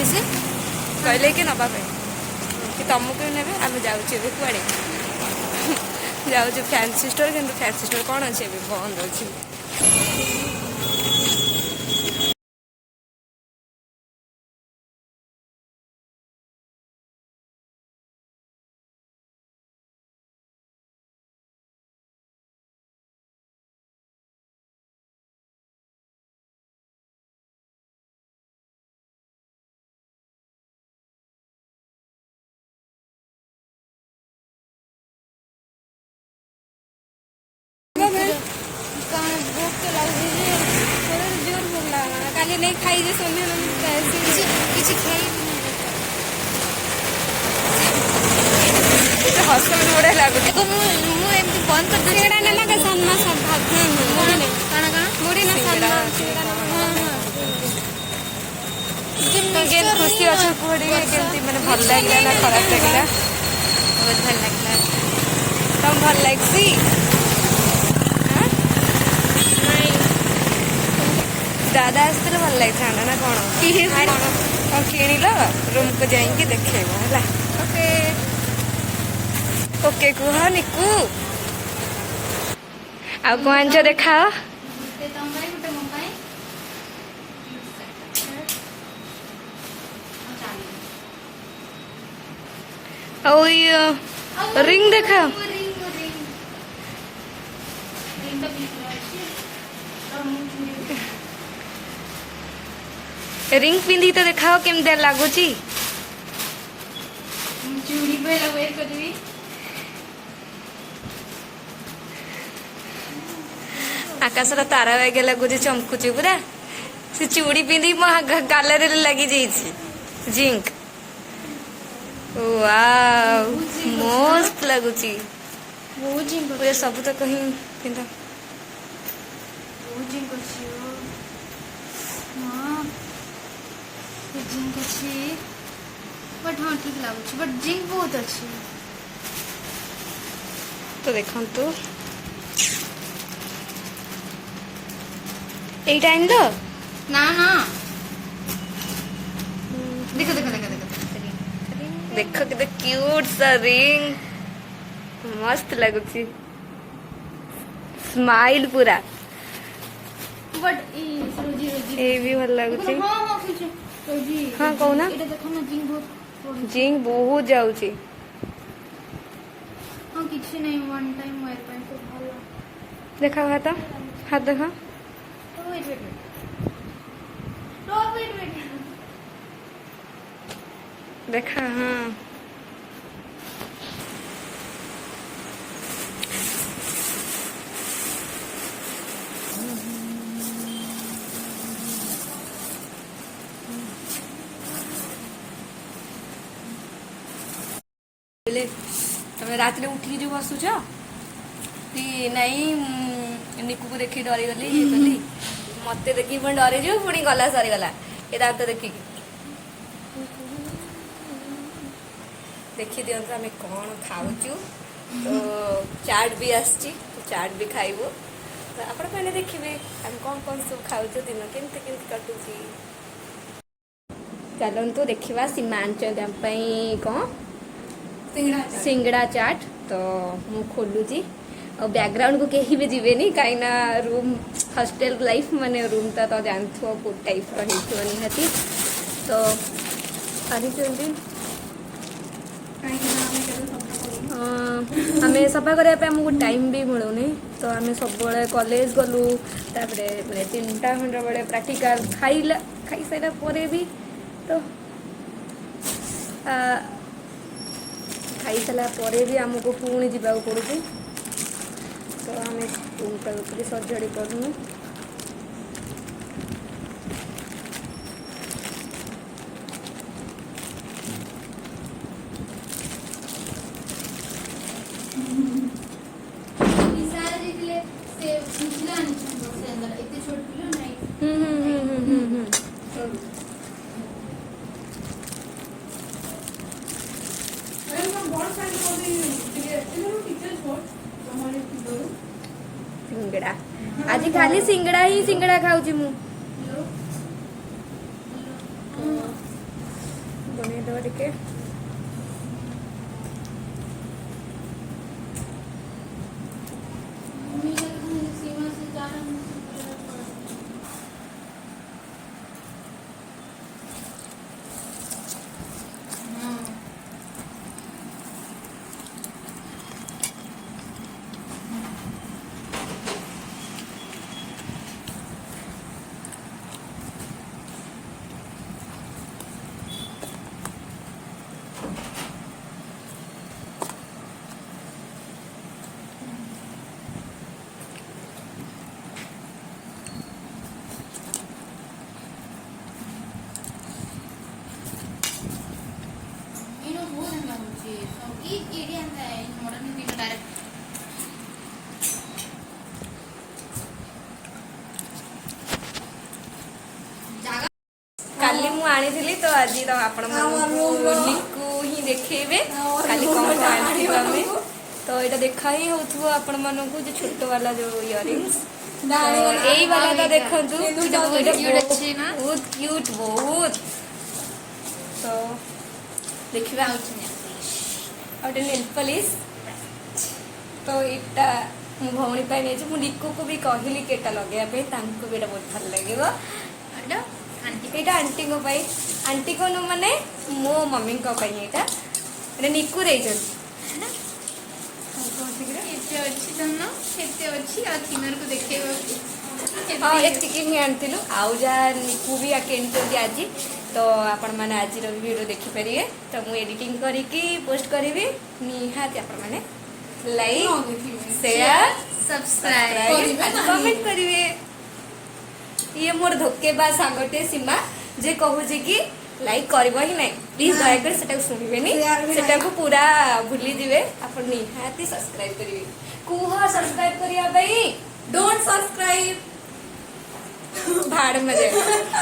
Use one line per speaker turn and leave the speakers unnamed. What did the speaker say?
कहले से
कहले कि नवा कि तुमको ने आम जाऊँ कड़े जाऊँ फैंसी स्टोर कि फैंसी स्टोर कौन अच्छे बंद अच्छी जोर भोग लगा काली नहीं खाई जे सोने
किसी खाई
हस बड़ा लगुच
एमती बंद कर
सिंगड़ा ना का सन्ना सब मुड़ी नहीं
काना काना
मुड़ी ना सन्ना खुशी अच्छा पड़ी केमती मैंने भल लगे ना खराब लगे
बहुत भल लगला
तुम भल लगसी दादा आसते भल लगी ना कौन कौन किणिल रूम को जाइए देखेब है ओके ओके कुह निकू आ कौन देखा रिंग देखा रिंग पिंधि तो देखाओ केमती लगुच
चूड़ी पे वेट करबी
आकाश तारा वगे लगुच चमकुची पूरा से चूड़ी पिंधि मो गालर लगी जिंक वाव मस्त लगुची
बहुत जिंक
पूरा सब तो कहीं पिंध
बहुत जिंक अच्छी हाँ जिंक अच्छी बट हाँ ठीक लगुच बट जिंक बहुत अच्छी
तो देखु यही टाइम तो
ना ना देखो देखो देखो देखो
देखो कितना क्यूट सा रिंग मस्त लगुची स्माइल पूरा
बट रोजी रोजी
ये भी भल लगुची
हाँ हाँ कुछ रोजी
हाँ कहूना
एटा देखो ना जिंक बहुत
जिंक बहुत जाऊची
हाँ किसी नहीं वन टाइम वेयर पैंट तो भलो
देखा हाथ देखा
वेट वेट वेट
देखा हाँ तुम रात उठी जो बसुच नहीं निकू को देखी डरी गली ये कली मत देखी पुणी डरी जो पुणी गला सरीगला ये दांत देखिकी देखी दिखाँ आम कौन खाऊ तो चाट भी आसची तो चाट भी खाइबू तो आपण मैंने देखिए आम कौन कौन सब खाऊ दिन केमती केमती कटुची चलतु देखा सीमांचल कौन सिंगड़ा चाट तो मु खोलुची और बैकग्राउंड को कहीं भी जीवेनी कहीं रूम हॉस्टल लाइफ माने रूम तो जानथो कोट टाइप रही निहाती तो आम सफा करने आमको टाइम भी मिलूनी तो आम सब कॉलेज गलु तापरे 3टा खंड बेले प्रैक्टिकल खाई सारा परे भी तो खाई सारा परे भी आमको पुणी जावाक पड़ुची तो आम रूमटा सजाड़ी पारूँ सिंगड़ा आज खाली सिंगड़ा ही सिंगड़ा खाऊची मु ପକେଇଦେବା ଟିକେ। କାଲି ମୁଁ ଆଣିଥିଲି ତ ଆଜି ତ ଆପଣମାନଙ୍କୁ ଲିକୁ ହିଁ ଦେଖେଇବେ କାଲି କ'ଣ କ'ଣ ଆଣିଥିଲୁ ଆମେ। ତ ଏଇଟା ଦେଖା ହିଁ ହେଉଥିବ ଆପଣମାନଙ୍କୁ ଯେ ଛୋଟ ବାଲା ଯୋଉ ଇୟରିଙ୍ଗସ୍ ଏଇ ବାଲା ତ ଦେଖନ୍ତୁ ବହୁତ କ୍ୟୁଟ୍ ବହୁତ। ତ ଦେଖିବା ଆଉ ଗୋଟେ ନେଲ୍ ପଲିସ୍ ତ ଏଇଟା ମୁଁ ଭଉଣୀ ପାଇଁ ନେଇଛି। ମୁଁ ଲିକୁକୁ ବି କହିଲି କି ଏଇଟା ଲଗେଇବା ପାଇଁ ତାଙ୍କୁ ବି ଏଇଟା ବହୁତ ଭଲ ଲାଗିବ। ଏଇଟା ଆଣ୍ଟିଙ୍କ ପାଇଁ ଆଣ୍ଟିଙ୍କ ମାନେ ମୋ ମମିଙ୍କ ପାଇଁ ଏଇଟା ନିକୁ ଦେଇଛନ୍ତି। ହଁ ଏତିକି ହିଁ ଆଣିଥିଲୁ ଆଉ ଯାହା ନିକୁ ବି କିଣିଛନ୍ତି ଆଜି। ତ ଆପଣମାନେ ଆଜିର ଭିଡ଼ିଓ ଦେଖିପାରିବେ। ତ ମୁଁ ଏଡିଟିଂ କରିକି ପୋଷ୍ଟ କରିବି ନିହାତି ଆପଣମାନେ ଲାଇକ୍ ସେୟାର ସବସ୍କ୍ରାଇବ କମେଣ୍ଟ କରିବେ। ଇଏ ମୋର ଧୋକେବାଜ ସାଙ୍ଗଟେ ସୀମା ଯେ କହୁଛି କି ଲାଇକ୍ କରିବ ହିଁ ନାହିଁ। ପ୍ଲିଜ ଦୟାକରି ସେଟାକୁ ଶୁଣିବେନି ସେଟାକୁ ପୁରା ଭୁଲିଯିବେ। ଆପଣ ନିହାତି ସବସ୍କ୍ରାଇବ କରିବେ। କୁହ ସବସ୍କ୍ରାଇବ କରିବା ପାଇଁ। Don't subscribe ଭାड़ May